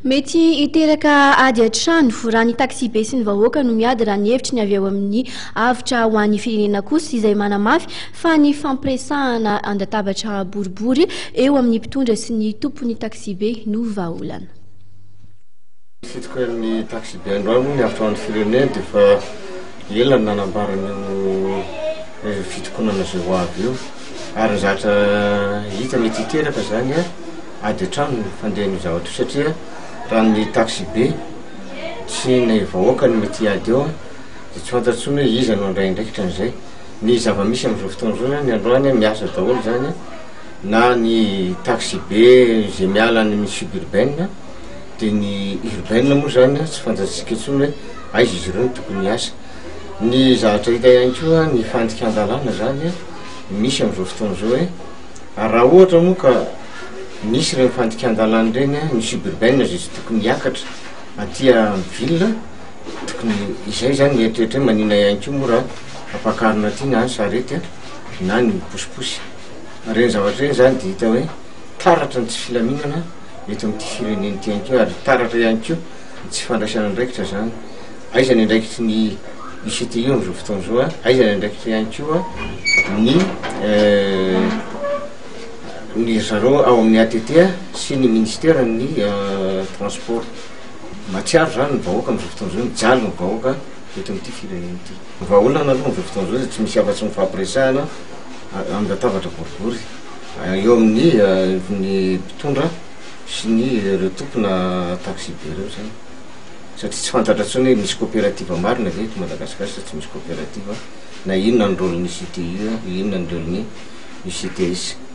mety hiteraka ady an-trano raha ny taxi be sy ny vahoaka no miady raha ny hevitry ny avy eo amin'ny avitra ho an'ny firenena kosa izay manamafy fa ny fampiresahana andatabatra boribory eo amin'ny mpitondra sy ny tompon'ny taxi be no vahaolana. Fitoko ny taxi be androany ny avitra ho an'ny firenena dia fa ela nanambaran'io fitokonana zay ho avy io ary ny zatra hita mety hiteraka zany ady an-trano ny fandehan'io zavatra satria raha ny taxi be sy ny vahoaka ny mety ady eo dia tsy fantatsony hoe iza no andray ndraikitra an'izay ny zava-misy amin'izao fotoana izao ny androany miasa daholo zany na ny taxi be izay miala ny suburbaine dia ny urbaine moa zany tsy fantatsika intsony hoe aiza izy ireo no tokony hiasa. Ny zavatra hita ihany koa ny fandika an-dalàna zany misy amin'izao fotoana izao hoe raha ohatra moa ka misy ireny fandika an-dalàna ireny ny suburbaine zay tsy tokony hiakatra aty amin'ny ville tokony izay zany ny eritreritra hoe manina ihany koa moa raha ampakarina aty na ny sarety na ny posiposy. Ireny zavatra ireny zany dia hita hoe taratra ny tsy filaminana eto amin'ity firenena ity ihany koa ary taratra ihany koa tsy fandraisana andraikitra zany aiza ny andraikitry ny ICTI amin'izao fotoana izao aiza ny andraikitra ihany koa ny zareo ao amin'ny ATT sy ny ministère ny transport matsiaro zany ny vahoaka amin'izao fotoana izao mijaly ny vahoaka eto amin'ity firenena ity. Vahaolana aloha amin'izao fotoana izao tsy misy afa-tsy ny fampiresahana amin'ny latabatra boribory eo amin'ny mpitondra sy ny ireo tompona taxi be ireo zany satria tsy fantatra intsony hoe misy coopérative marina ve eto Madagasikara sa tsy misy coopérative na inona ny rôle ny ICTI inona ny rôle ny ICTS.